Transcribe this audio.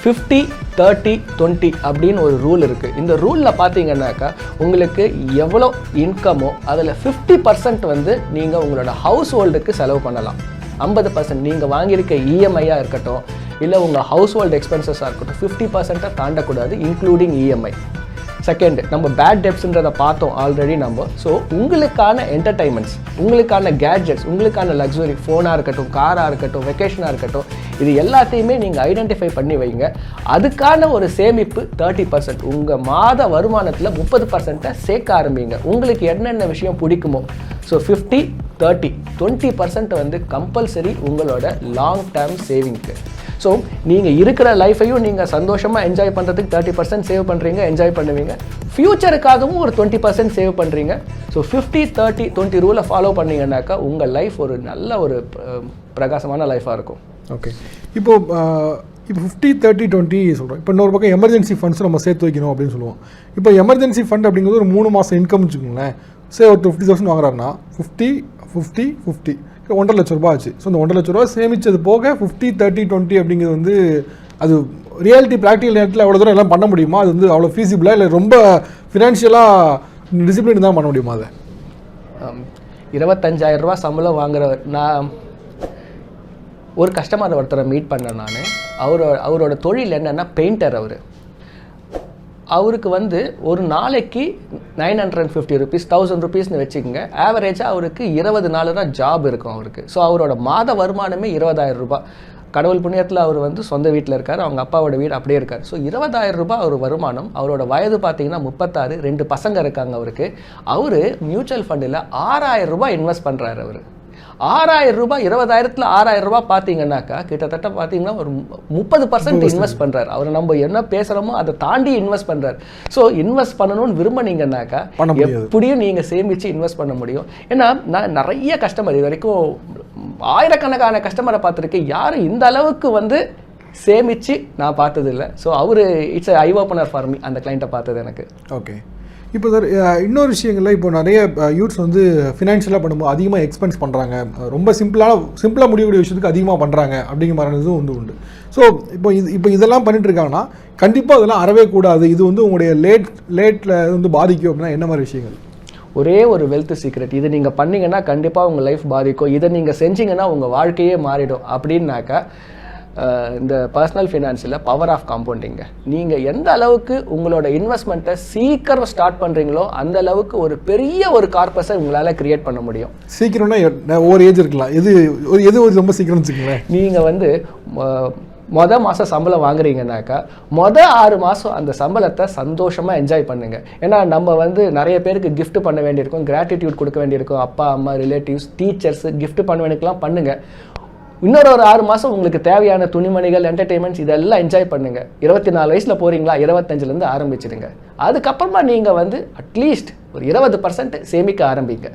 50-30-20 அப்படின்னு ஒரு ரூல் இருக்குது. இந்த ரூலில் பார்த்தீங்கன்னாக்கா உங்களுக்கு எவ்வளோ இன்கமோ அதில் 50% வந்து நீங்கள் உங்களோட ஹவுஸ் ஹோல்டுக்கு செலவு பண்ணலாம். 50% நீங்கள் வாங்கியிருக்க இஎம்ஐயாக இருக்கட்டும், இல்லை உங்கள் ஹவுஸ் ஹோல்டு எக்ஸ்பென்சஸாக இருக்கட்டும், 50% தாண்டக்கூடாது, இன்க்ளூடிங் இஎம்ஐ. செகண்ட், நம்ம பேட் டெப்ஸ்ன்றதை பார்த்தோம் ஆல்ரெடி நம்ம. ஸோ உங்களுக்கான என்டர்டைன்மெண்ட்ஸ், உங்களுக்கான கேட்ஜெட்ஸ், உங்களுக்கான லக்ஸுரி, ஃபோனாக இருக்கட்டும், காராக இருக்கட்டும், வெக்கேஷனாக இருக்கட்டும், இது எல்லாத்தையுமே நீங்கள் ஐடென்டிஃபை பண்ணி வைங்க. அதுக்கான ஒரு சேமிப்பு 30%, உங்கள் மாத வருமானத்தில் 30% சேர்க்க ஆரம்பிங்க. உங்களுக்கு என்னென்ன விஷயம் பிடிக்குமோ. ஸோ 50-30-20% வந்து கம்பல்சரி உங்களோட லாங் டேர்ம் சேவிங்க்கு. ஸோ நீங்கள் இருக்கிற லைஃபையும் நீங்கள் சந்தோஷமாக என்ஜாய் பண்ணுறதுக்கு 30% சேவ் பண்ணுறீங்க, என்ஜாய் பண்ணுவீங்க. ஃப்யூச்சருக்காகவும் ஒரு 20% சேவ் பண்ணுறீங்க. ஸோ 50-30-20 ரூலை ஃபாலோ பண்ணிங்கன்னாக்கா உங்கள் லைஃப் ஒரு நல்ல ஒரு பிரகாசமான லைஃபாக இருக்கும். ஓகே, இப்போ 50-30-20 சொல்கிறோம். இப்போ இன்னொரு பக்கம் எமர்ஜென்சி ஃபண்ட்ஸ் நம்ம சேர்த்து வைக்கணும் அப்படின்னு சொல்லுவோம். இப்போ எமர்ஜென்சி ஃபண்ட் அப்படிங்கிறது ஒரு 3 மாதம் இன்கம் வச்சுக்கோங்களேன். ஒரு 50,000 வாங்குறாருன்னா 50-50-50 1.5 லட்ச ரூபா ஆச்சு. ஸோ அந்த 1.5 லட்ச ரூபா சேமிச்சது போக 50-30-20 அப்படிங்கிறது வந்து அது ரியாலிட்டி ப்ராக்டிக்கல் நேரத்தில் எவ்வளோ தூரம் எல்லாம் பண்ண முடியுமா? அது வந்து அவ்வளோ ஃபீஸிபிளாக இல்லை ரொம்ப ஃபினான்ஷியலாக டிசிப்ளின் தான் பண்ண முடியுமா? அதை 25,000 ரூபா சம்பளம் வாங்குறவர், நான் ஒரு கஸ்டமர் ஒருத்தரை மீட் பண்ணேன் நான். அவரோட தொழில் என்னென்னா பெயிண்டர். அவருக்கு வந்து ஒரு நாளைக்கு 950 rupees 1000 rupeesனு வச்சுக்கோங்க. ஆவரேஜாக அவருக்கு 20 நாள் தான் ஜாப் இருக்கும் அவருக்கு. ஸோ அவரோட மாத வருமானமே 20,000 ரூபாய். கடவுள் புண்ணியத்தில் அவர் வந்து சொந்த வீட்டில் இருக்கார், அவங்க அப்பாவோட வீடு அப்படியே இருக்கார். ஸோ 20,000 ரூபாய் அவர் வருமானம். அவரோட வயது பார்த்தீங்கன்னா 36, 2 பசங்க இருக்காங்க அவருக்கு. அவர் மியூச்சுவல் ஃபண்டில் 6,000 ரூபாய் இன்வெஸ்ட் பண்ணுறாரு. அவர் 6,000 ரூபாய், 20,000ல் 6,000 ரூபாய் பார்த்தீங்கன்னாக்கா கிட்டத்தட்ட பார்த்தீங்கன்னா ஒரு 30% இன்வெஸ்ட் பண்ணுறாரு. அவர் நம்ம என்ன பேசுகிறோமோ அதை தாண்டி இன்வெஸ்ட் பண்ணுறாரு. ஸோ இன்வெஸ்ட் பண்ணணும்னு விரும்பினீங்கன்னாக்கா எப்படியும் நீங்கள் சேமித்து இன்வெஸ்ட் பண்ண முடியும். ஏன்னா நான் நிறைய கஸ்டமர், இது வரைக்கும் ஆயிரக்கணக்கான கஸ்டமரை பார்த்துருக்கேன். யாரும் இந்த அளவுக்கு வந்து சேமித்து நான் பார்த்ததில்லை. ஸோ அவர் it's eye opener for me, அந்த கிளைண்ட்டை பார்த்தது எனக்கு. ஓகே, இப்போ சார் இன்னொரு விஷயங்கள்ல இப்போ நிறைய யூத்ஸ் வந்து ஃபினான்ஷியலாக பண்ணும்போது அதிகமாக எக்ஸ்பென்ஸ் பண்ணுறாங்க, ரொம்ப சிம்பிளாக முடியக்கூடிய விஷயத்துக்கு அதிகமாக பண்ணுறாங்க அப்படிங்கிற மாதிரி இதுவும் வந்து உண்டு. ஸோ இப்போ இதெல்லாம் பண்ணிட்டு இருக்காங்கன்னா கண்டிப்பாக அதெல்லாம் அறவே கூடாது, இது வந்து உங்களுடைய லேட்டில் வந்து பாதிக்கும் அப்படின்னா என்ன மாதிரி விஷயங்கள்? ஒரே ஒரு வெல்த் சீக்ரெட், இது நீங்கள் பண்ணிங்கன்னா கண்டிப்பாக உங்கள் லைஃப் பாதிக்கும், இதை நீங்கள் செஞ்சீங்கன்னா உங்கள் வாழ்க்கையே மாறிடும் அப்படின்னாக்கா இந்த பர்சனல் ஃபினான்ஸில் பவர் ஆஃப் காம்பவுண்டிங்க. நீங்கள் எந்த அளவுக்கு உங்களோட இன்வெஸ்ட்மெண்ட்டை சீக்கிரம் ஸ்டார்ட் பண்ணுறீங்களோ அந்த அளவுக்கு ஒரு பெரிய ஒரு கார்பஸை உங்களால் கிரியேட் பண்ண முடியும். சீக்கிரம்னா ஒரு ஏஜ் இருக்கலாம், எது ரொம்ப சீக்கிரம் வச்சுக்கோங்களேன். நீங்கள் வந்து மாதம் சம்பளம் வாங்குறீங்கன்னாக்கா 6 மாதம் அந்த சம்பளத்தை சந்தோஷமாக என்ஜாய் பண்ணுங்கள். ஏன்னா நம்ம வந்து நிறைய பேருக்கு கிஃப்ட் பண்ண வேண்டியிருக்கும், கிராட்டிடியூட் கொடுக்க வேண்டியிருக்கும், அப்பா அம்மா, ரிலேட்டிவ்ஸ், டீச்சர்ஸ் கிஃப்ட் பண்ண வேண்டியதுக்கெலாம் பண்ணுங்கள். இன்னொரு 6 மாதம் உங்களுக்கு தேவையான துணிமணிகள், என்டர்டெயின்மெண்ட்ஸ் இதெல்லாம் என்ஜாய் பண்ணுங்கள். 24 வயசில் போகிறீங்களா, 25லேருந்து ஆரம்பிச்சிடுங்க. அதுக்கப்புறமா நீங்கள் வந்து அட்லீஸ்ட் ஒரு 20% சேமிக்க ஆரம்பிங்க.